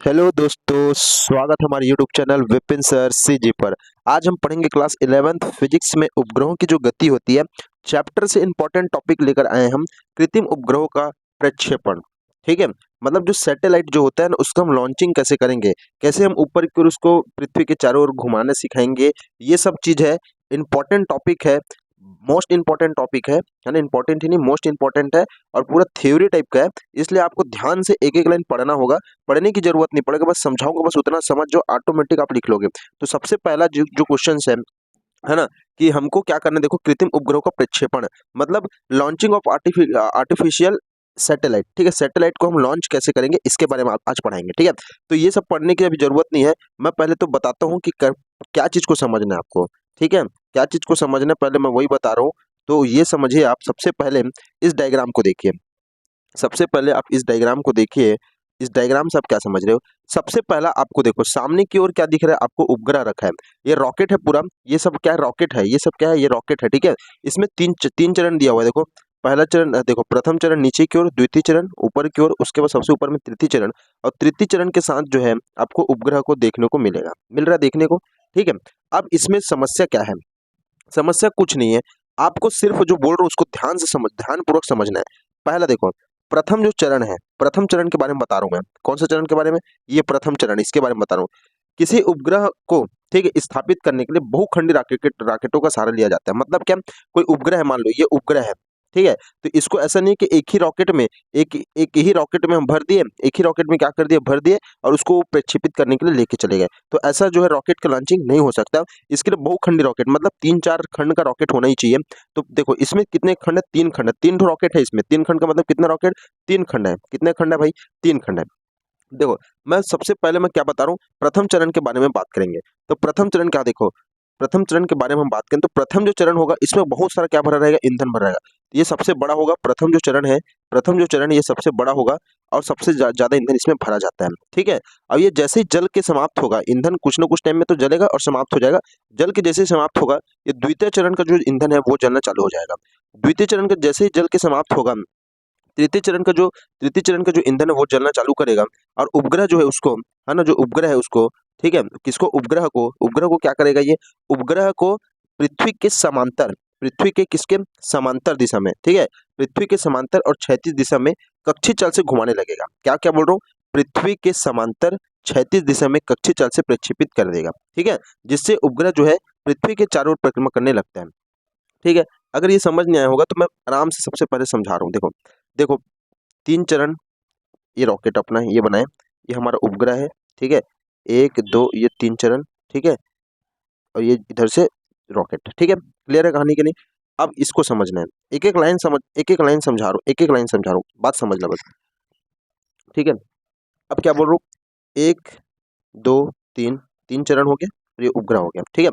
Hello दोस्तों, स्वागत है हमारे YouTube channel Vipin sir CG पर। आज हम पढ़ेंगे क्लास 11th फिजिक्स में उपग्रहों की जो गति होती है। चैप्टर से इंपॉर्टेंट टॉपिक लेकर आए हम, कृत्रिम उपग्रहों का प्रक्षेपण। ठीक है, मतलब जो सैटेलाइट जो होता है ना, उसका हम लॉन्चिंग कैसे करेंगे, कैसे हम ऊपर की ओर उसको पृथ्वी के चारों ओर घुमाना सिखाएंगे। ये सब चीज है, इंपॉर्टेंट टॉपिक है, मोस्ट इंपॉर्टेंट टॉपिक है ना। इंपॉर्टेंट ही नहीं, मोस्ट इंपॉर्टेंट है और पूरा थ्योरी टाइप का है, इसलिए आपको ध्यान से एक एक लाइन पढ़ना होगा। पढ़ने की जरूरत नहीं पड़ेगा, बस समझाऊंगा, बस उतना समझ जो ऑटोमेटिक आप लिख लोगे। तो सबसे पहला जो क्वेश्चन है ना, कि हमको क्या करना है। देखो, कृत्रिम उपग्रहों का प्रक्षेपण मतलब लॉन्चिंग ऑफ आर्टिफिशियल सैटेलाइट। ठीक है, सैटेलाइट को हम लॉन्च कैसे करेंगे, इसके बारे में आज पढ़ाएंगे। ठीक है, तो ये सब पढ़ने की अभी जरूरत नहीं है। मैं पहले तो बताता हूँ कि क्या चीज को समझना है आपको। ठीक है, क्या चीज को समझना है, पहले मैं वही बता रहा हूँ। तो ये समझिए, आप सबसे पहले इस डायग्राम को देखिए। सबसे पहले आप इस डायग्राम को देखिए। इस डायग्राम से आप क्या समझ रहे हो? सबसे पहला आपको देखो, सामने की ओर क्या दिख रहा है आपको? उपग्रह रखा है। ये रॉकेट है पूरा, ये सब क्या है? रॉकेट है। ये सब क्या है? ये रॉकेट है। ठीक है, इसमें तीन चरण दिया हुआ है। देखो, पहला चरण देखो, प्रथम चरण नीचे की ओर, द्वितीय चरण ऊपर की ओर, उसके बाद सबसे ऊपर में तृतीय चरण। और तृतीय चरण के साथ जो है आपको उपग्रह को देखने को मिलेगा, मिल रहा है देखने को। ठीक है, अब इसमें समस्या क्या है? समस्या कुछ नहीं है, आपको सिर्फ जो बोल रहा हूँ उसको ध्यान पूर्वक समझना है। पहला देखो, प्रथम जो चरण है, प्रथम चरण के बारे में बता रहा हूँ मैं। कौन सा चरण के बारे में? ये प्रथम चरण, इसके बारे में बता रहा हूँ। किसी उपग्रह को, ठीक है, स्थापित करने के लिए बहुखंडी राकेटों का सहारा लिया जाता है। मतलब क्या? कोई उपग्रह है, मान लो ये उपग्रह है। ठीक है, तो इसको ऐसा नहीं कि एक ही रॉकेट में, एक ही रॉकेट में हम भर दिए, एक ही रॉकेट में क्या कर दिया, भर दिए और उसको प्रक्षेपित करने के लिए लेके चले गए। तो ऐसा जो है रॉकेट का लॉन्चिंग नहीं हो सकता। इसके लिए बहुखंडी रॉकेट, मतलब 3-4 खंड का रॉकेट होना ही चाहिए। तो देखो, इसमें कितने खंड है? 3 खंड है। 3 रॉकेट है इसमें। 3 खंड का मतलब कितना रॉकेट? 3 खंड है। कितने खंड है भाई? 3 खंड है। देखो, मैं सबसे पहले मैं क्या बता रहा हूँ, प्रथम चरण के बारे में बात करेंगे। तो प्रथम चरण क्या? देखो, प्रथम चरण के बारे में हम बात करें तो प्रथम जो चरण होगा, इसमें बहुत सारा क्या भरा रहेगा? ईंधन भरा रहेगा। ये सबसे बड़ा होगा। प्रथम जो चरण है, प्रथम जो चरण है, ये सबसे बड़ा होगा और सबसे ज्यादा ईंधन इसमें भरा जाता है। ठीक है, अब ये जैसे ही जल के समाप्त होगा, ईंधन कुछ ना कुछ टाइम में तो जलेगा और समाप्त हो जाएगा। जल के जैसे ही समाप्त होगा, ये द्वितीय चरण का जो ईंधन है वो जलना चालू हो जाएगा। द्वितीय चरण का जैसे ही जल के समाप्त होगा, तृतीय चरण का जो ईंधन है वो जलना चालू करेगा। और उपग्रह जो है उसको, है ना, जो उपग्रह है उसको, ठीक है, किसको? उपग्रह को क्या करेगा? ये उपग्रह को पृथ्वी के समांतर, पृथ्वी के किसके समांतर दिशा में, ठीक है, पृथ्वी के समांतर और क्षैतिज दिशा में कक्षीय चाल से घुमाने लगेगा। क्या क्या बोल रहा हूँ? पृथ्वी के समांतर क्षैतिज दिशा में कक्षीय चाल से प्रक्षेपित कर देगा। ठीक है, जिससे उपग्रह जो है पृथ्वी के चारों ओर परिक्रमा करने लगता है। ठीक है, अगर ये समझ नहीं आया होगा तो मैं आराम से सबसे पहले समझा रहा हूँ। देखो देखो, 3 चरण, ये रॉकेट अपना ये बनाए, ये हमारा उपग्रह है। ठीक है, 1 2, ये 3 चरण। ठीक है, और ये इधर से रॉकेट। ठीक है, क्लियर है कहानी के लिए? अब इसको समझना है, एक एक लाइन समझा रहा हूँ, एक एक लाइन समझा रहा हूँ, बात समझ लो बस। ठीक है, अब क्या बोल रहा हूँ? 1 2 3, 3 चरण हो गया और ये उपग्रह हो गया। ठीक है,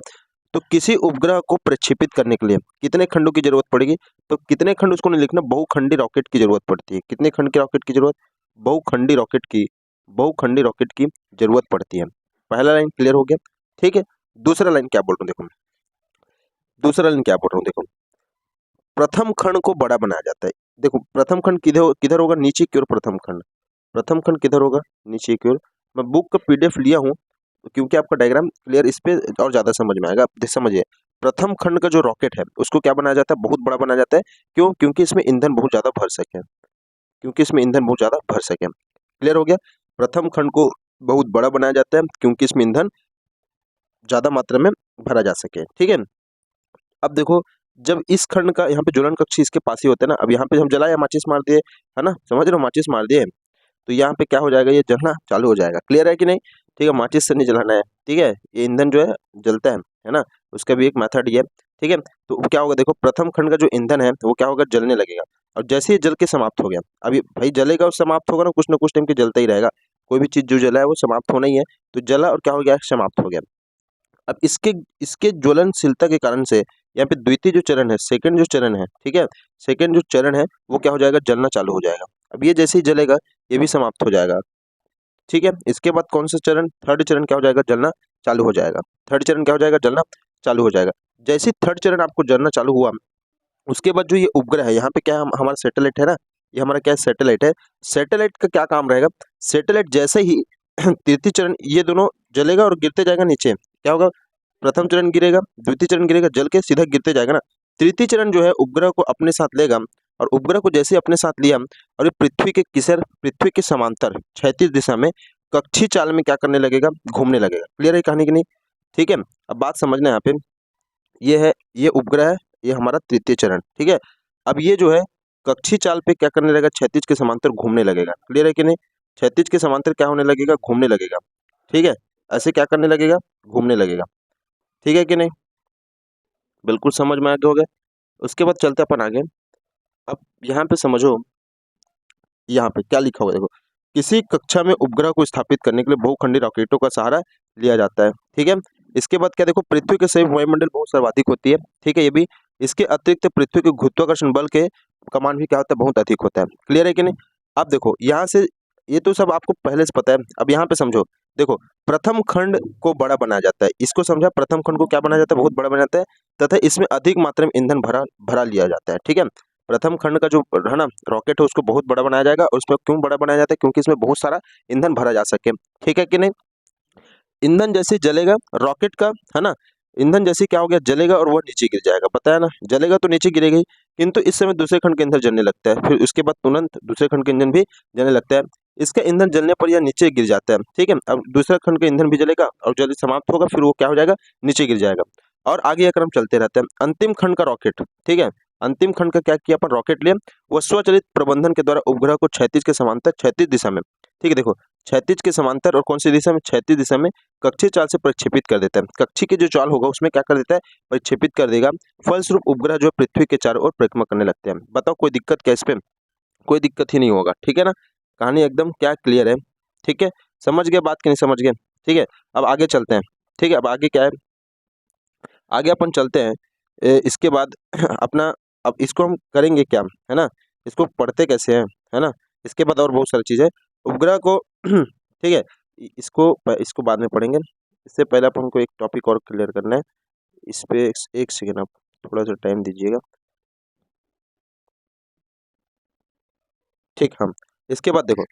तो किसी उपग्रह को प्रक्षेपित करने के लिए कितने खंडों की जरूरत पड़ेगी? तो कितने खंड उसको नहीं लिखना, बहुखंडी रॉकेट की जरूरत पड़ती है। कितने खंड की रॉकेट की जरूरत? बहुखंडी रॉकेट की, बहुखंडी रॉकेट की जरूरत पड़ती है। पहला लाइन क्लियर हो गया। ठीक है, दूसरा लाइन क्या बोल रहा हूँ देखो, दूसरा लाइन क्या बोल रहा हूँ देखो, प्रथम खंड को बड़ा बनाया जाता है। देखो, प्रथम खंड किधर किधर होगा? नीचे की ओर प्रथम खंड। प्रथम खंड किधर होगा? नीचे की ओर। मैं बुक का पीडीएफ लिया हूँ क्योंकि आपका डायग्राम क्लियर इस पे और ज्यादा समझ में आएगा। आप समझिए, प्रथम खंड का जो रॉकेट है उसको क्या बनाया जाता है? बहुत बड़ा बनाया जाता है। क्यों? क्योंकि इसमें ईंधन बहुत ज्यादा भर सके, क्योंकि इसमें ईंधन बहुत ज्यादा भर सके। क्लियर हो गया? प्रथम खंड को बहुत बड़ा बनाया जाता है क्योंकि इसमें ईंधन ज्यादा मात्रा में भरा जा सके। ठीक है, अब देखो, जब इस खंड का यहाँ पे ज्वलन कक्षी इसके पास ही होता है ना, अब यहाँ पे हम जलाया, माचिस मार दिए, है ना, समझ रहे हो, माचिस मार दिए, तो यहाँ पे क्या हो जाएगा? ये जलना चालू हो जाएगा। क्लियर है कि नहीं? ठीक है, माचिस से नहीं जलाना है। ठीक है, ये ईंधन जो है जलता है ना, उसका भी एक मेथड ही है। ठीक है, तो क्या होगा? देखो, प्रथम खंड का जो ईंधन है वो क्या होगा? जलने लगेगा। और जैसे ही जल के समाप्त हो गया, अभी भाई जलेगा और समाप्त होगा ना, कुछ ना कुछ टाइम के जलता ही रहेगा। कोई भी चीज जो जला है वो समाप्त होना ही है। तो जला और क्या हो गया? समाप्त हो गया। अब इसके इसके ज्वलनशीलता के कारण से यहाँ पे द्वितीय जो चरण है, सेकंड जो चरण है, ठीक है, सेकंड जो चरण है वो क्या हो जाएगा? जलना चालू हो जाएगा। अब ये जैसे ही जलेगा ये भी समाप्त हो जाएगा। ठीक है, इसके बाद कौन सा चरण? थर्ड चरण क्या हो जाएगा? जलना चालू हो जाएगा। थर्ड चरण क्या हो जाएगा? जलना चालू हो जाएगा। जैसे ही थर्ड चरण आपको जलना चालू हुआ, उसके बाद जो ये उपग्रह है, यहाँ पे क्या हमारा सैटेलाइट है ना, ये हमारा क्या है? सैटेलाइट है। सैटेलाइट का क्या काम रहेगा? सैटेलाइट जैसे ही तृतीय चरण ये दोनों जलेगा और गिरते जाएगा नीचे। क्या होगा, प्रथम चरण गिरेगा, द्वितीय चरण गिरेगा, जल के सीधा गिरते जाएगा ना। तृतीय चरण जो है उपग्रह को अपने साथ लेगा, और उपग्रह को जैसे अपने साथ लिया और ये पृथ्वी के समांतर क्षैतिज दिशा में कक्षीय चाल में क्या करने लगेगा, घूमने लगेगा। क्लियर है कहानी की नहीं? ठीक है, अब बात समझना यहाँ पे, ये है, ये उपग्रह है, ये हमारा तृतीय चरण। ठीक है, अब ये जो है कक्षीय चाल पे क्या करने लगेगा, क्षैतिज के समांतर घूमने लगेगा। क्लियर है कि नहीं? क्षैतिज के समांतर क्या होने लगेगा, घूमने लगेगा। ठीक है, ऐसे क्या करने लगेगा, घूमने लगेगा। ठीक है कि नहीं? बिल्कुल समझ में आ गया होगा। उसके बाद चलते अपन आगे। अब यहाँ पे समझो, यहाँ पे क्या लिखा हुआ है देखो, किसी कक्षा में उपग्रह को स्थापित करने के लिए बहुखंडी रॉकेटों का सहारा लिया जाता है। ठीक है, इसके बाद क्या देखो, पृथ्वी के सही वायुमंडल बहुत सर्वाधिक होती है। ठीक है, ये भी, इसके अतिरिक्त पृथ्वी के गुरुत्वाकर्षण बल के कमान भी क्या होता है, बहुत अधिक होता है। क्लियर है कि नहीं? अब देखो यहाँ से, ये तो सब आपको पहले से पता है। अब यहाँ पे समझो, देखो प्रथम खंड को बड़ा बनाया जाता है, इसको समझा, प्रथम खंड को क्या बनाया जाता है, बहुत बड़ा बनाया जाता है, तथा इसमें अधिक मात्रा में ईंधन भरा भरा लिया जाता है। ठीक है, प्रथम खंड का जो है ना रॉकेट है, उसको बहुत बड़ा बनाया जाएगा, और उसमें क्यों बड़ा बनाया जाता है, क्योंकि इसमें बहुत सारा ईंधन भरा जा सके। ठीक है कि नहीं? ईंधन जैसे जलेगा रॉकेट का, है ना, ईंधन जैसे क्या हो गया, जलेगा और वह नीचे गिर जाएगा। बताया ना, जलेगा तो नीचे गिरेगा ही, किंतु इस समय दूसरे खंड के ईंधन जलने लगता है, फिर उसके बाद तुरंत दूसरे खंड के ईंधन भी जलने लगता है। इसका ईंधन जलने पर यह नीचे गिर जाता है। ठीक है, अब दूसरा खंड का ईंधन भी जलेगा और जल्दी समाप्त होगा, फिर वो क्या हो जाएगा, नीचे गिर जाएगा। और आगे यह क्रम चलते रहता है। अंतिम खंड का रॉकेट, ठीक है, अंतिम खंड का क्या किया अपन, रॉकेट लिए, वह स्वचालित प्रबंधन के द्वारा उपग्रह को क्षैतिज के समांतर, क्षैतिज दिशा में, ठीक है, देखो क्षैतिज के समांतर और कौन सी दिशा में, क्षैतिज दिशा में कक्षीय चाल से प्रक्षेपित कर देता है। कक्षीय की जो चाल होगा उसमें क्या कर देता है, प्रक्षेपित कर देगा। फलस्वरूप उपग्रह जो पृथ्वी के चारों ओर परिक्रमा करने लगते हैं। बताओ कोई दिक्कत क्या इस पे? कोई दिक्कत ही नहीं होगा। ठीक है ना, कहानी एकदम क्या क्लियर है। ठीक है, समझ गए बात कि नहीं समझ गए? ठीक है, अब आगे चलते हैं। ठीक है, अब आगे क्या है, आगे अपन चलते हैं। इसके बाद अपना, अब इसको हम करेंगे क्या, है ना, इसको पढ़ते कैसे हैं, है ना, इसके बाद और बहुत सारी चीज़ें उपग्रह को ठीक है, इसको इसको बाद में पढ़ेंगे। इससे पहले अपन को एक टॉपिक और क्लियर करना है। इस पे एक सेकेंड, आप थोड़ा सा टाइम दीजिएगा। ठीक, हम इसके बाद देखो,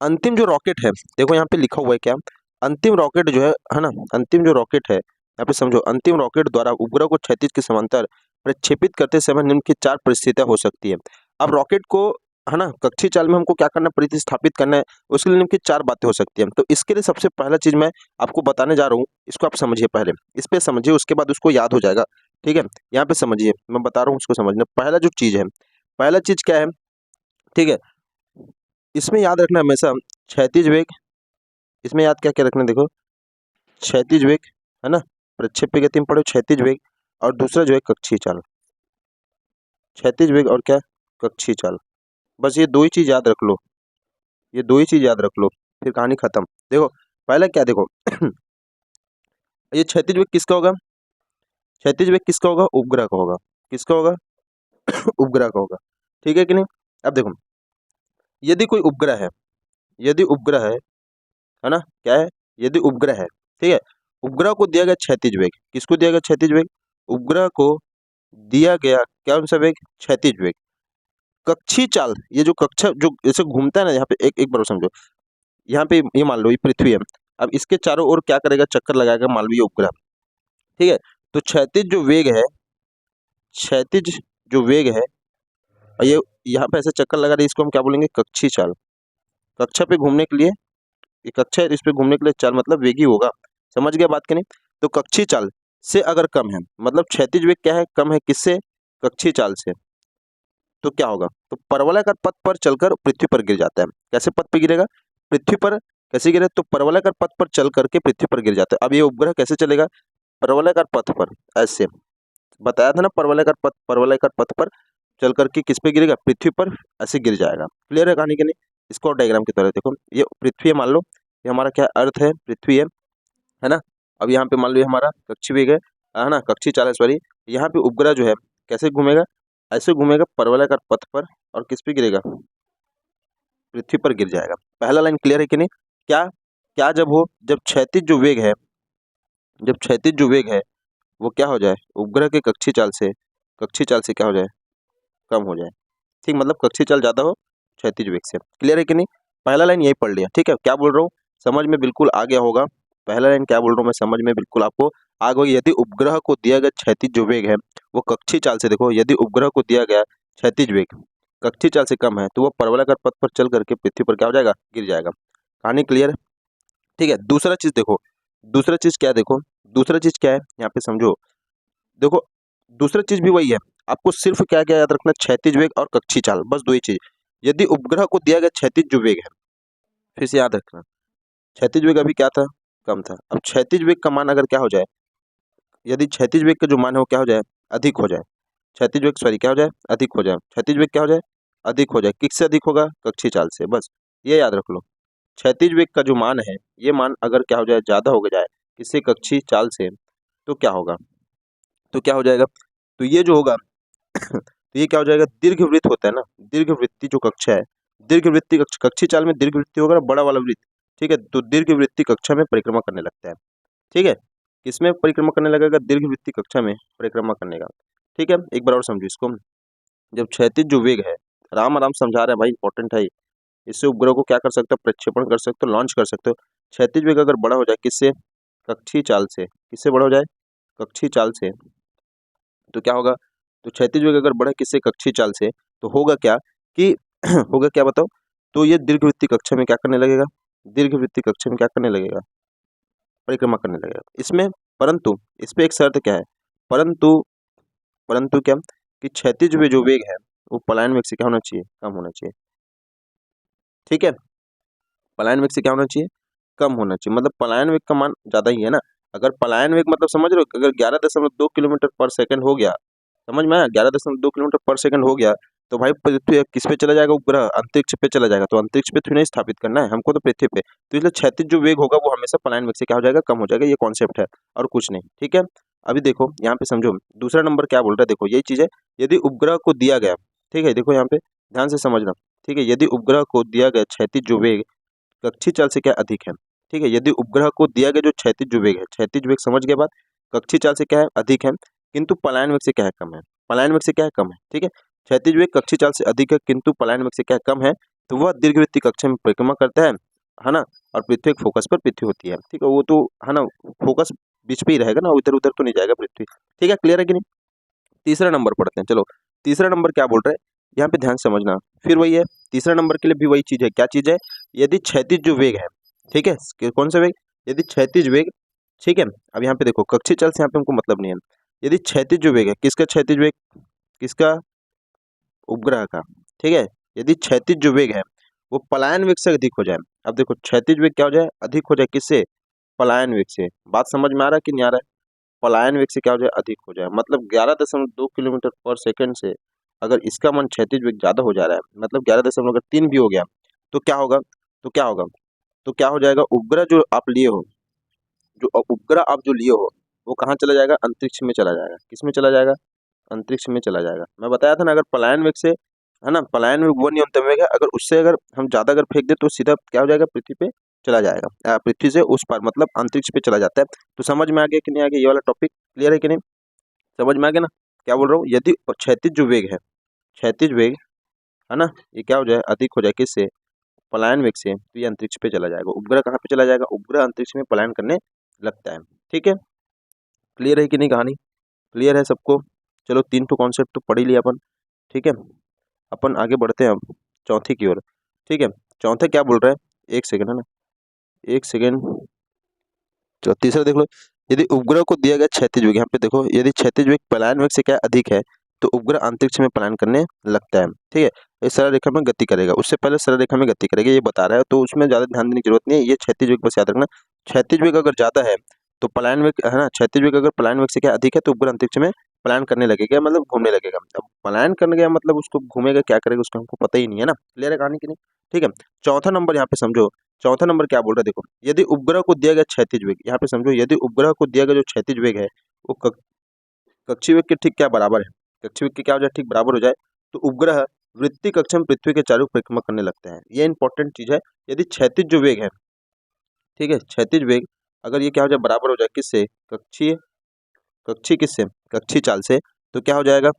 अंतिम जो रॉकेट है, देखो यहाँ पे लिखा हुआ है क्या, अंतिम रॉकेट जो है ना, अंतिम जो रॉकेट है यहाँ पे समझो, अंतिम रॉकेट द्वारा उपग्रह को क्षैतिज के समांतर प्रक्षेपित करते समय निम्न की 4 परिस्थितियां हो सकती है। अब रॉकेट को, है ना, कक्षीय चाल में हमको क्या करना है, प्रतिस्थापित करना है, उसके लिए निम्न की 4 बातें हो सकती है। तो इसके लिए सबसे पहला चीज मैं आपको बताने जा रहा हूँ, इसको आप समझिए, पहले इस पे समझिए, उसके बाद उसको याद हो जाएगा। ठीक है, यहाँ पे समझिए, मैं बता रहा हूँ उसको समझना। पहला जो चीज है, पहला चीज क्या है, ठीक है, इसमें याद रखना हमेशा क्षैतिज वेग, इसमें याद क्या क्या रखना है, देखो क्षैतिज वेग, है ना, प्रक्षेप की गति में पढ़ो क्षैतिज वेग, और दूसरा जो है कक्षीय चाल। क्षैतिज वेग और क्या, कक्षीय चाल, बस ये दो ही चीज याद रख लो, ये दो ही चीज याद रख लो, फिर कहानी खत्म। देखो पहला क्या, देखो ये क्षैतिज वेग किसका होगा, क्षैतिज वेग किसका होगा, उपग्रह का होगा। किसका होगा उपग्रह का होगा। ठीक है कि नहीं? अब देखो, यदि कोई उपग्रह है, यदि उपग्रह है ना, क्या है, यदि उपग्रह है, ठीक है, उपग्रह को दिया गया क्षैतिज वेग, किसको दिया गया क्षैतिज वेग, उपग्रह को दिया गया कौन सा वेग, क्षैतिज वेग। कक्षीय चाल, ये जो कक्षा जो जैसे घूमता है ना, यहाँ पे एक एक बार समझो, यहाँ पे ये मान लो ये पृथ्वी है, अब इसके चारों ओर क्या करेगा, चक्कर लगाएगा मालवीय उपग्रह। ठीक है, तो क्षैतिज जो वेग है, क्षैतिज जो वेग है, और ये यहाँ पे ऐसे चक्कर लगा रही है, इसको हम क्या बोलेंगे, कक्षीय चाल। कक्षा पे घूमने के लिए, ये कक्षा है, इस पे घूमने के लिए चाल मतलब वेग ही होगा। समझ गया बात कि नहीं? तो कक्षीय चाल से अगर कम है, मतलब क्षैतिज वेग क्या है, कम है, किससे, कक्षीय चाल से, तो क्या होगा, तो परवलयाकार पथ पर चलकर पृथ्वी पर गिर जाता है। कैसे पथ पे गिरेगा, पृथ्वी पर कैसे गिरे, तो परवलयाकार पथ पर चल करके पृथ्वी पर गिर जाता है। अब ये उपग्रह कैसे चलेगा, परवलयाकार पथ पर, ऐसे बताया था ना, परवलयाकार पथ पर चल करके किस पे गिरेगा, पृथ्वी पर ऐसे गिर जाएगा। क्लियर है कहानी के नहीं? इसको डायग्राम की तरह देखो, ये पृथ्वी है, मान लो ये हमारा क्या, अर्थ है, पृथ्वी है ना। अब यहाँ पे मान लो ये हमारा कक्षीय वेग है ना, कक्षीय चाल है, सॉरी, यहाँ पे उपग्रह जो है कैसे घूमेगा, ऐसे घूमेगा परवलयाकार पथ पर, और किस पे गिरेगा, पृथ्वी पर गिर जाएगा। पहला लाइन क्लियर है कि नहीं? क्या क्या जब हो, जब क्षैतिज जो वेग है, जब क्षैतिज जो वेग है वो क्या हो जाए, उपग्रह के कक्षीय चाल से क्या हो जाए, कम हो जाए। ठीक, मतलब कक्षीय चाल ज्यादा हो क्षैतिज वेग से। क्लियर है कि नहीं? पहला लाइन यही पढ़ लिया। ठीक है, क्या बोल रहा हूँ, समझ में बिल्कुल आ गया होगा। पहला लाइन क्या बोल रहा हूँ मैं, समझ में बिल्कुल आपको आ गई। यदि उपग्रह को दिया गया क्षैतिज जो वेग है वो कक्षीय चाल से, देखो यदि उपग्रह को दिया गया क्षैतिज वेग कक्षीय चाल से कम है तो वो परवलयाकार पथ पर चल करके पृथ्वी पर क्या हो जाएगा, गिर जाएगा। कहानी क्लियर है? ठीक है। दूसरा चीज देखो, दूसरा चीज क्या है, देखो दूसरा चीज क्या है यहाँ पे समझो। देखो दूसरा चीज भी वही है, आपको सिर्फ क्या क्या याद रखना, क्षैतिज वेग और कक्षीय चाल, बस दो ही चीज। यदि उपग्रह को दिया गया क्षैतिज जो वेग है, फिर से याद रखना, क्षैतिज वेग अभी क्या था, कम था। अब क्षैतिज वेग का मान अगर क्या हो जाए, यदि क्षैतिज वेग का जो मान है वो क्या हो जाए, अधिक हो जाए, क्षैतिज वेग सॉरी क्या हो जाए, अधिक हो जाए, क्षैतिज वेग क्या हो जाए, अधिक हो जाए। किससे अधिक होगा, कक्षीय चाल से, बस ये याद रख लो। क्षैतिज वेग का जो मान है, ये मान अगर क्या हो जाए, ज्यादा हो जाए किससे, कक्षीय चाल से, तो क्या होगा, तो क्या हो जाएगा, तो ये जो होगा तो ये क्या हो जाएगा, दीर्घवृत्त होता है ना, दीर्घवृत्ति जो कक्षा है, दीर्घवृत्ति कक्षीय चाल में दीर्घवृत्ति होगा ना, बड़ा वाला वृत्त, ठीक है, तो दीर्घवृत्ति कक्षा में परिक्रमा करने लगता है। ठीक है, किसमें परिक्रमा करने लगेगा, दीर्घवृत्तीय कक्षा में परिक्रमा करने का। ठीक है, एक बार और समझो इसको। जब क्षैतिज जो वेग है, राम आराम समझा रहे हैं भाई, इंपॉर्टेंट है ये। इससे उपग्रह को क्या कर सकते हो, प्रक्षेपण कर सकते हो, लॉन्च कर सकते हो। क्षैतिज वेग अगर बड़ा हो जाए किससे, कक्षीय चाल से, किससे बड़ा हो जाए, कक्षीय चाल से, तो क्या होगा, तो क्षैतिज वेग अगर बढ़े किससे, कक्षीय चाल से, तो होगा क्या कि होगा क्या बताओ, तो ये दीर्घवृत्तीय कक्षा में क्या करने लगेगा, दीर्घवृत्तीय कक्षा में क्या करने लगेगा, परिक्रमा करने लगेगा इसमें। परंतु इस पे एक शर्त क्या है, परंतु परंतु क्या, कि क्षैतिज में जो वेग है वो पलायन वेग से क्या होना चाहिए, कम होना चाहिए। ठीक है, पलायन वेग से क्या होना चाहिए, कम होना चाहिए। मतलब पलायन वेग का मान ज्यादा ही है ना। अगर पलायन वेग मतलब समझ रहे हो, अगर 11.2 किलोमीटर पर सेकंड हो गया, समझ में आया, 11.2 किलोमीटर पर सेकंड हो गया, तो भाई पृथ्वी किस पे चला जाएगा, उपग्रह अंतरिक्ष पे चला जाएगा। तो अंतरिक्ष पे तो नहीं स्थापित करना है हमको, तो पृथ्वी पे। तो इसलिए क्षैतिज जो वेग होगा वो हमेशा पलायन वेग से क्या हो जाएगा, कम हो जाएगा। ये कॉन्सेप्ट है और कुछ नहीं। ठीक है, अभी देखो यहाँ पे समझो, दूसरा नंबर क्या बोल रहा है, देखो यही चीज है। यदि उपग्रह को दिया गया, ठीक है, देखो यहाँ पे ध्यान से समझना। ठीक है, यदि उपग्रह को दिया गया क्षैतिज जो वेग कक्षीय चाल से क्या अधिक है। ठीक है, यदि उपग्रह को दिया गया जो क्षैतिज जो वेग है, क्षैतिज वेग समझ गए बात, कक्षीय चाल से क्या है, अधिक है, किंतु पलायन वेग से क्या है, कम है। पलायन वेग से क्या है, कम है। ठीक है, क्षैतिज वेग कक्षीय चाल से अधिक है किंतु पलायन वेग से क्या है, कम है, तो वह दीर्घवृत्तीय कक्षा में परिक्रमा करता है ना, और पृथ्वी एक फोकस पर पृथ्वी होती है। ठीक है, वो तो है ना, फोकस बीच पे ही रहेगा ना, इधर उधर तो नहीं जाएगा पृथ्वी। ठीक है, क्लियर है कि नहीं। तीसरा नंबर पढ़ते हैं, चलो तीसरा नंबर क्या बोल रहे हैं, यहाँ पे ध्यान से समझना। फिर वही है, तीसरा नंबर के लिए भी वही चीज है, क्या चीज है, यदि क्षैतिज जो वेग है, ठीक है, कौन सा वेग, यदि क्षैतिज वेग, ठीक है, अब यहाँ पे देखो कक्षीय चाल से यहाँ पे हमको मतलब नहीं है। यदि क्षैतिज जो वेग है, किसका क्षैतिज वेग, किसका, उपग्रह का। ठीक है, यदि क्षैतिज जो वेग है वो पलायन वेग से अधिक हो जाए, अब देखो क्षैतिज वेग क्या हो जाए, अधिक हो जाए, किससे, पलायन वेग से। बात समझ में आ रहा है कि नहीं आ रहा है, पलायन वेग से क्या हो जाए, अधिक हो जाए, मतलब 11.2 किलोमीटर पर सेकंड से अगर इसका मान क्षैतिज वेग ज्यादा हो जा रहा है, मतलब 11.3 भी हो गया, तो क्या होगा, तो क्या होगा, तो क्या हो जाएगा, उपग्रह जो आप लिए हो, जो उपग्रह आप जो लिए हो, वो कहाँ चला जाएगा, अंतरिक्ष में चला जाएगा। किस में चला जाएगा, अंतरिक्ष में चला जाएगा। मैं बताया था ना, अगर पलायन वेग से, है ना, पलायन वेग वो न्यूनतम वेग है, अगर उससे अगर हम ज्यादा अगर फेंक दे तो सीधा क्या हो जाएगा, पृथ्वी पे चला जाएगा, पृथ्वी से उस पार, मतलब अंतरिक्ष पे चला जाता है। तो समझ में आ गया कि नहीं आ गया, ये वाला टॉपिक क्लियर है कि नहीं, समझ में आ गया ना। क्या बोल रहा हूँ, यदि क्षैतिज जो वेग है, क्षैतिज वेग, है ना, ये क्या हो जाए, अधिक हो जाए, किससे, पलायन वेग से, तो ये अंतरिक्ष पे चला जाएगा। उपग्रह कहाँ पे चला जाएगा, उपग्रह अंतरिक्ष में पलायन करने लगता है। ठीक है, क्लियर है कि नहीं कहानी, क्लियर है सबको। चलो तीन तो कॉन्सेप्ट तो पढ़ ही लिया अपन। ठीक है, अपन आगे बढ़ते हैं अब चौथे की ओर। ठीक है, चौथे क्या बोल रहा है, एक सेकंड, है ना, एक सेकंड। चलो तीसरा देख लो, यदि उपग्रह को दिया गया क्षैतिज वेग, यहाँ पे देखो, यदि क्षैतिज वेग पलायन वेग से क्या अधिक है, तो उपग्रह अंतरिक्ष में पलायन करने लगता है। ठीक है, ये सरल रेखा में गति करेगा, उससे पहले सरल रेखा में गति करेगा, ये बता रहा है, तो उसमें ज्यादा ध्यान देने की जरूरत नहीं है। ये क्षैतिज वेग बस याद रखना, क्षैतिज वेग अगर ज्यादा है तो पलायन वेग, है ना, क्षैतिज वेग अगर पलायन वेग से क्या अधिक है, तो उपग्रह अंतरिक्ष में पलायन करने लगेगा, मतलब घूमने लगेगा। अब पलायन करने गया मतलब उसको घूमेगा, क्या करेगा उसका हमको पता ही नहीं है ना। क्लियर है कहानी की नहीं। ठीक है, चौथा नंबर यहाँ पे समझो, चौथा नंबर क्या बोल रहा है, देखो यदि उपग्रह को दिया गया क्षैतिज वेग, यहाँ पे समझो, यदि उपग्रह को दिया गया जो क्षैतिज वेग है वो कक्षीय वेग के ठीक क्या बराबर है, कक्षीय वेग के क्या हो जाए, ठीक बराबर हो जाए, तो उपग्रह वृत्तीय कक्षा में पृथ्वी के चारों परिक्रमा करने लगते हैं। ये इंपॉर्टेंट चीज है। यदि क्षैतिज जो वेग है, ठीक है, क्षैतिज वेग अगर ये क्या हो जाए, बराबर हो जाए, किससे, कक्षीय, कक्षीय किससे, कक्षीय चाल से, तो क्या हो जाएगा,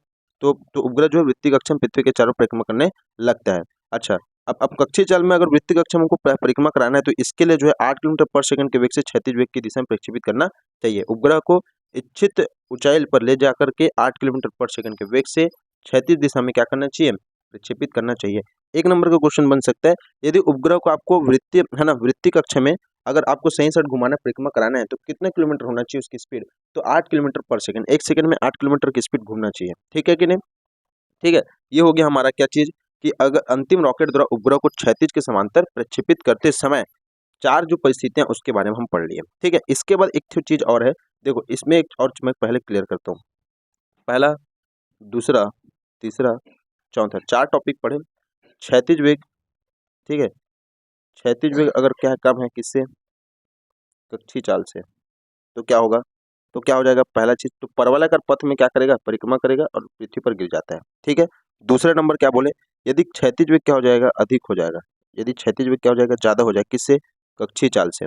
तो उपग्रह जो है वृत्तीय कक्षा में पृथ्वी के चारों परिक्रमा करने लगता है। अच्छा, अब कक्षीय चाल में अगर वृत्तीय कक्षा में हमको परिक्रमा कराना है तो इसके लिए जो है 8 किलोमीटर पर सेकंड के वेग से क्षैतिज वेग की दिशा में प्रक्षेपित करना चाहिए। उपग्रह को इच्छित ऊंचाई पर ले जाकर के 8 किलोमीटर पर सेकंड के वेग से क्षैतिज दिशा में क्या करना चाहिए, प्रक्षेपित करना चाहिए। एक नंबर का क्वेश्चन बन सकता है, यदि उपग्रह को आपको वृत्तीय है ना वृत्तीय कक्षा में अगर आपको सही साइड घुमाना परिक्रमा कराना है तो कितने किलोमीटर होना चाहिए उसकी स्पीड, तो 8 किलोमीटर पर सेकंड, एक सेकंड में 8 किलोमीटर की स्पीड घूमना चाहिए। ठीक है कि नहीं? ठीक है, ये हो गया हमारा क्या चीज कि अगर अंतिम रॉकेट द्वारा उपग्रह को क्षैतिज के समांतर प्रक्षेपित करते समय 4 जो परिस्थितियां उसके बारे में हम पढ़ लिए। ठीक है, इसके बाद एक चीज और है, देखो इसमें एक और मैं पहले क्लियर करता हूँ। पहला, दूसरा, तीसरा, चौथा, 4 टॉपिक पढ़े। क्षैतिज वेग, ठीक है, क्षैतिज वेग अगर क्या है कम है किससे, कक्षीय चाल से, तो क्या होगा, तो क्या हो जाएगा, पहला चीज तो परवलयाकार पथ में क्या करेगा, परिक्रमा करेगा और पृथ्वी पर गिर जाता है। ठीक है, दूसरा नंबर क्या बोले, यदि क्षैतिज वेग क्या हो जाएगा, अधिक हो जाएगा, यदि क्षैतिज वेग क्या हो जाएगा, ज्यादा हो जाएगा, किससे, कक्षीय चाल से,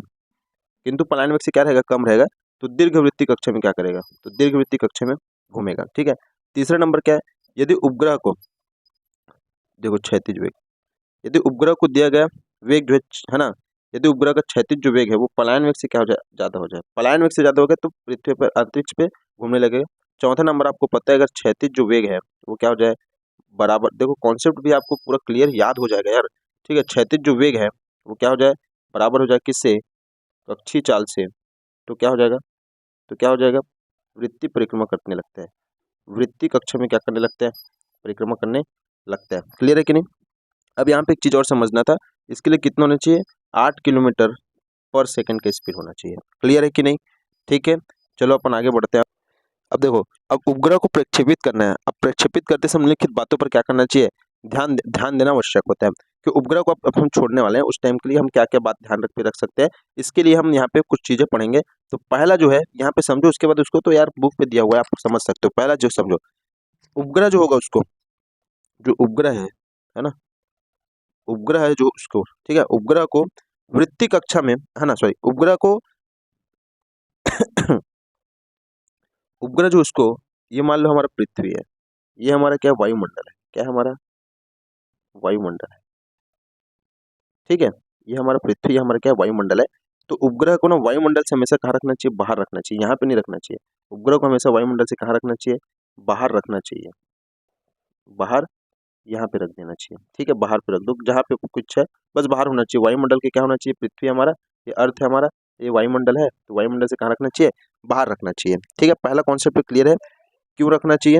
किंतु पलायन वेग से क्या रहेगा, कम रहेगा, तो दीर्घवृत्तीय कक्षा में क्या करेगा, तो दीर्घवृत्तीय कक्षा में घूमेगा। ठीक है, तीसरा नंबर क्या है, यदि उपग्रह को, देखो क्षैतिज वेग, यदि उपग्रह को दिया गया वेग जो है ना, यदि उपग्रह का क्षैतिज जो वेग है वो पलायन वेग से क्या हो जाए, ज्यादा हो जाए, पलायन वेग से ज्यादा हो गया तो पृथ्वी पर अंतरिक्ष पे घूमने लगेगा। चौथा नंबर आपको पता है, अगर क्षैतिज जो वेग है वो क्या हो जाए, बराबर, देखो कॉन्सेप्ट भी आपको पूरा क्लियर याद हो जाएगा यार। ठीक है, क्षैतिज जो वेग है वो क्या हो जाए, बराबर हो जाए किससे, कक्षीय चाल से, तो क्या हो जाएगा, तो क्या हो जाएगा, वृत्तीय परिक्रमा करने लगता है, वृत्तीय कक्षा में क्या करने लगता है, परिक्रमा करने लगता है। क्लियर है कि नहीं? अब यहाँ पे एक चीज और समझना था, इसके लिए कितना होना चाहिए, 8 किलोमीटर पर सेकंड का स्पीड होना चाहिए। क्लियर है कि नहीं? ठीक है, चलो अपन आगे बढ़ते हैं। अब देखो, अब उपग्रह को प्रक्षेपित करना है, अब प्रक्षेपित करते समय निम्नलिखित बातों पर क्या करना चाहिए, ध्यान ध्यान देना आवश्यक होता है कि उपग्रह को अब हम छोड़ने वाले हैं, उस टाइम के लिए हम क्या क्या बात ध्यान रख सकते हैं, इसके लिए हम यहाँ पे कुछ चीजें पढ़ेंगे। तो पहला जो है यहाँ पे समझो, उसके बाद उसको तो यार बुक पे दिया हुआ है, आप समझ सकते हो। पहला जो समझो, उपग्रह जो होगा उसको, जो उपग्रह है ना, उपग्रह है जो उसको, ठीक है, उपग्रह को वृत्तीय कक्षा में, है ना, सॉरी, उपग्रह को उपग्रह जो उसको, ये मान लो हमारा पृथ्वी है, ये हमारा क्या, वायुमंडल है, क्या है हमारा, वायुमंडल है। ठीक है, ये हमारा पृथ्वी, ये हमारा क्या, वायुमंडल है। तो उपग्रह को ना वायुमंडल से हमेशा कहाँ रखना चाहिए, बाहर रखना चाहिए, यहाँ पे नहीं रखना चाहिए। उपग्रह को हमेशा वायुमंडल से कहाँ रखना चाहिए, बाहर रखना चाहिए, बाहर, यहाँ पे रख देना चाहिए। ठीक है, बाहर पे रख दो, जहाँ पे कुछ है बस बाहर होना चाहिए। वायुमंडल के क्या होना चाहिए, पृथ्वी हमारा, ये अर्थ है हमारा, ये वायुमंडल है, तो वायुमंडल से कहाँ रखना चाहिए, बाहर रखना चाहिए। ठीक है, पहला कॉन्सेप्ट क्लियर है, क्यों रखना चाहिए,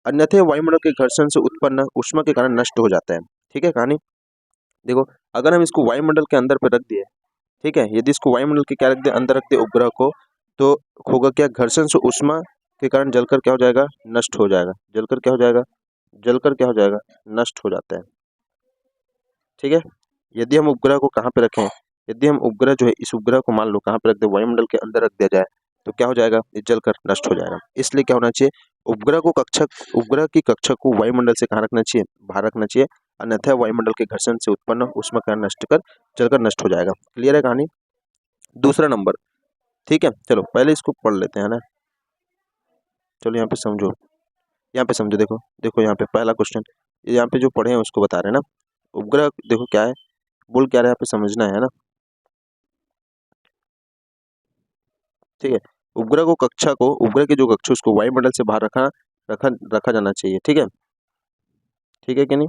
अन्यथा वायुमंडल के घर्षण से उत्पन्न ऊष्मा के कारण नष्ट हो जाता है। ठीक है कहानी, देखो अगर हम इसको वायुमंडल के अंदर पे रख दिए, ठीक है, यदि इसको वायुमंडल के क्या रख दे, अंदर रख दे उपग्रह को, तो होगा क्या, घर्षण से ऊष्मा के कारण जलकर क्या हो जाएगा, नष्ट हो जाएगा, जलकर क्या हो जाएगा, जलकर क्या हो जाएगा, नष्ट हो जाता है। ठीक है, यदि हम उपग्रह को कहाँ पे रखें, यदि हम उपग्रह जो है, इस उपग्रह को मान लो कहाँ पे रख दे, वायुमंडल के अंदर रख दिया जाए, तो क्या हो जाएगा, ये जलकर नष्ट हो जाएगा। इसलिए क्या होना चाहिए, उपग्रह को कक्षा, उपग्रह की कक्षा को वायुमंडल से कहाँ रखना चाहिए, बाहर रखना चाहिए, अन्यथा वायुमंडल के घर्षण से उत्पन्न ऊष्मा का नष्ट कर जलकर नष्ट हो जाएगा। क्लियर है कहानी? दूसरा नंबर, ठीक है, चलो पहले इसको पढ़ लेते हैं ना, चलो यहाँ पे समझो, यहाँ पे समझो, देखो देखो यहाँ पे पहला क्वेश्चन, यहाँ पे जो पढ़े हैं उसको बता रहे हैं ना, उपग्रह देखो क्या है, बोल क्या रहे हैं, यहाँ पे समझना है ना। ठीक है, उपग्रह को कक्षा को, उपग्रह की जो कक्षा उसको वायुमंडल से बाहर रखा रखा रखा जाना चाहिए। ठीक है, ठीक है कि नहीं?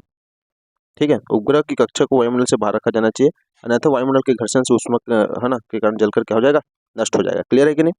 ठीक है, उपग्रह की कक्षा को वायुमंडल से बाहर रखा जाना चाहिए, अन्यथा वायुमंडल के घर्षण से ऊष्मा है ना के कारण जलकर क्या हो जाएगा, नष्ट हो जाएगा। क्लियर है कि नहीं?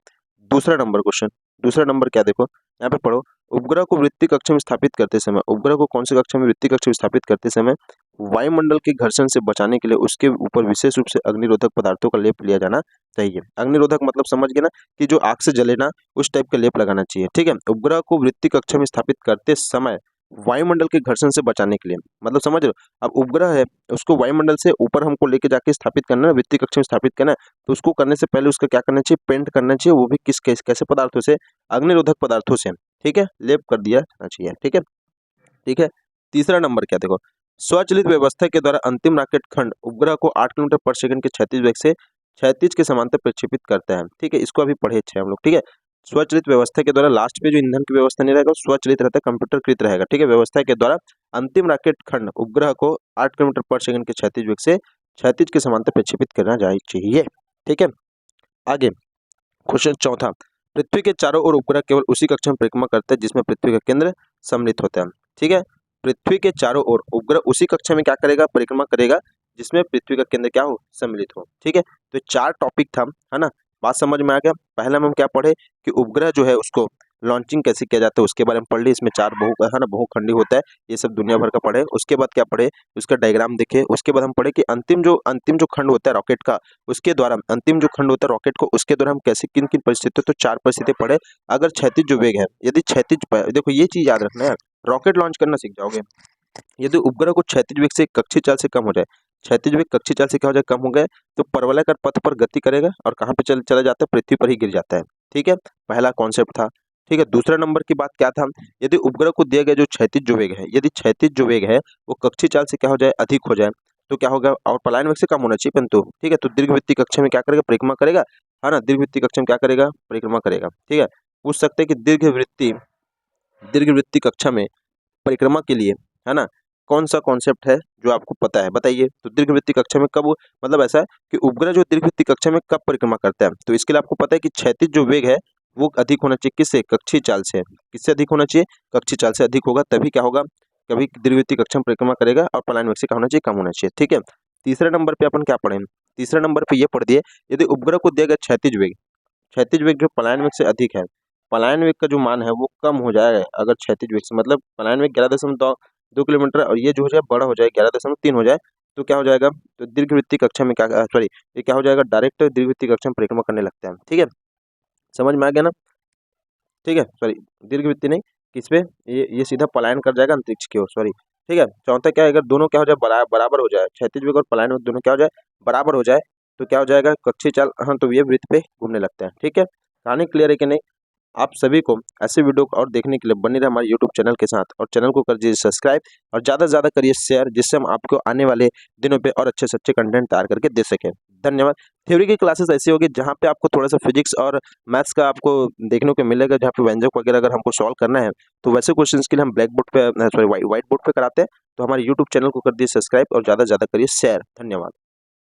दूसरा नंबर क्वेश्चन, दूसरा नंबर क्या, देखो यहाँ पे पढ़ो, उपग्रह को वृत्तीय कक्षा में स्थापित करते समय, उपग्रह को कौन सी कक्षा में, वृत्तीय कक्षा में स्थापित करते समय वायुमंडल के घर्षण से बचाने के लिए उसके ऊपर विशेष रूप से अग्निरोधक पदार्थों का लेप लिया जाना चाहिए। अग्निरोधक मतलब समझ गए ना, कि जो आग से जले ना, उस टाइप का लेप लगाना चाहिए। ठीक है, उपग्रह को वृत्तीय कक्षा में स्थापित करते समय वायुमंडल के घर्षण से बचाने के लिए, मतलब समझ रहे हो, अब उपग्रह है उसको वायुमंडल से ऊपर हमको लेके जाके स्थापित करना है, वृत्तीय कक्षा में स्थापित करना है, तो उसको करने से पहले उसका क्या करना चाहिए, पेंट करना चाहिए, वो भी किस कैसे पदार्थों से, अग्निरोधक पदार्थों से। ठीक है, लेप कर दिया जाना चाहिए। ठीक है, ठीक है, तीसरा नंबर क्या, देखो स्वचालित व्यवस्था के द्वारा अंतिम रॉकेट खंड उपग्रह को 8 किलोमीटर पर सेकंड के क्षैतिज वेग से क्षैतिज के समांतर प्रक्षेपित करता है। ठीक है, इसको अभी पढ़े थे हम लोग। ठीक है, स्वचालित व्यवस्था के द्वारा लास्ट पे जो ईंधन की व्यवस्था नहीं रहेगा स्वचालित रहता है, कंप्यूटरकृत रहेगा। ठीक है, व्यवस्था के द्वारा अंतिम रॉकेट खंड उपग्रह को 8 किलोमीटर पर सेकंड के क्षैतिज वेग से क्षैतिज के समांतर प्रक्षेपित करना चाहिए। ठीक है, आगे क्वेश्चन चौथा, पृथ्वी के चारों ओर उपग्रह केवल उसी कक्षा में परिक्रमा करता है जिसमें पृथ्वी का केंद्र सम्मिलित होता है। ठीक है, पृथ्वी के चारों ओर उपग्रह उसी कक्षा में क्या करेगा, परिक्रमा करेगा जिसमें पृथ्वी का केंद्र क्या हो, सम्मिलित हो। ठीक है, तो 4 टॉपिक था, है ना, बात समझ में आ गया। पहले हम क्या पढ़े कि उपग्रह जो है उसको लॉन्चिंग कैसे किया जाता है उसके बारे में पढ़ ली, इसमें 4 है ना बहुखंडी होता है, ये सब दुनिया भर का पढ़े। उसके बाद क्या पढ़े, उसका डायग्राम देखे। उसके बाद हम पढ़े कि अंतिम जो खंड होता है रॉकेट का, उसके द्वारा अंतिम जो खंड होता है रॉकेट को, उसके द्वारा हम कैसे किन किन परिस्थितियों, तो 4 परिस्थिति पढ़े। अगर क्षैतिज जो वेग है, यदि क्षैतिज, देखो ये चीज याद रखना है, रॉकेट लॉन्च करना सीख जाओगे। यदि उपग्रह को क्षैतिज वेग से कक्षीय चाल से कम हो जाए, क्षैतिज वेग कक्षीय चाल से क्या हो जाए, कम हो गए, तो परवलयाकार पथ पर गति करेगा और कहाँ पे चला जाता है, पृथ्वी पर ही गिर जाता है। ठीक है, पहला कॉन्सेप्ट था। ठीक है, दूसरा नंबर की बात क्या था, यदि उपग्रह को दिया गया जो क्षैतिज जो वेग है, यदि क्षैतिज जो वेग है वो कक्षीय चाल से क्या हो जाए, अधिक हो जाए, तो क्या होगा, और पलायन वेग से कम होना चाहिए परंतु। ठीक है, तो दीर्घवृत्तीय कक्षा में क्या करेगा, परिक्रमा करेगा, है ना, दीर्घवृत्तीय कक्षा में क्या करेगा, परिक्रमा करेगा। ठीक है, पूछ सकते हैं कि दीर्घवृत्तीय कक्षा में परिक्रमा के लिए, है ना, कौन सा कॉन्सेप्ट है जो आपको पता है, बताइए। तो दीर्घवृत्तीय कक्षा में कब, मतलब ऐसा है कि उपग्रह जो दीर्घवृत्तीय कक्षा में कब परिक्रमा करता है, तो इसके लिए आपको पता है कि क्षैतिज जो वेग है वो अधिक होना चाहिए, किससे, कक्षीय चाल से। किससे अधिक होना चाहिए, कक्षीय चाल से अधिक होगा, तभी क्या होगा, कभी दीर्घवृत्तीय कक्षा में परिक्रमा करेगा, और पलायन वेग से क्या होना चाहिए, कम होना चाहिए। ठीक है, तीसरे नंबर पे अपन क्या पढ़े, तीसरे नंबर पे ये पढ़ दिए, यदि उपग्रह को दिया गया क्षैतिज वेग जो पलायन वेग से अधिक है, पलायन वेग का जो मान है वो कम हो जाएगा अगर क्षैतिज वेग से, मतलब पलायन वेग 11.2 किलोमीटर और ये जो हो जाए बड़ा हो जाए 11.3 हो जाए, तो क्या हो जाएगा, तो दीर्घवृत्तीय कक्षा में क्या, सॉरी, ये क्या हो जाएगा, डायरेक्ट दीर्घवृत्तीय कक्षा में परिक्रमा करने लगता है। ठीक है, समझ में आ गया ना। ठीक है, सॉरी, दीर्घवृत्तीय नहीं, किस पे, ये सीधा पलायन कर जाएगा अंतरिक्ष की ओर, सॉरी। ठीक है, चौथा क्या है, अगर दोनों क्या हो जाए, बराबर हो जाए, क्षैतिज वेग और पलायन वेग दोनों क्या हो जाए, बराबर हो जाए, तो क्या हो जाएगा, कक्षीय चाल, हाँ, तो ये वृत्त पे घूमने लगता है। ठीक है, कहानी क्लियर है कि नहीं। आप सभी को ऐसे वीडियो और देखने के लिए बने रहे हमारे यूट्यूब चैनल के साथ, और चैनल को कर दीजिए सब्सक्राइब और ज़्यादा से ज़्यादा करिए शेयर, जिससे हम आपको आने वाले दिनों पे और अच्छे से अच्छे कंटेंट तैयार करके दे सकें। धन्यवाद। थ्योरी की क्लासेस ऐसी होगी जहाँ पे आपको थोड़ा सा फिजिक्स और मैथ्स का आपको देखने को मिलेगा, जहाँ पे व्यंजक वगैरह अगर हमको सॉल्व करना है, तो वैसे क्वेश्चन के लिए हम ब्लैक बोर्ड पे, सॉरी, व्हाइट बोर्ड पे कराते हैं। तो हमारे यूट्यूब चैनल को कर दीजिए सब्सक्राइब और ज़्यादा से ज़्यादा करिए शेयर। धन्यवाद।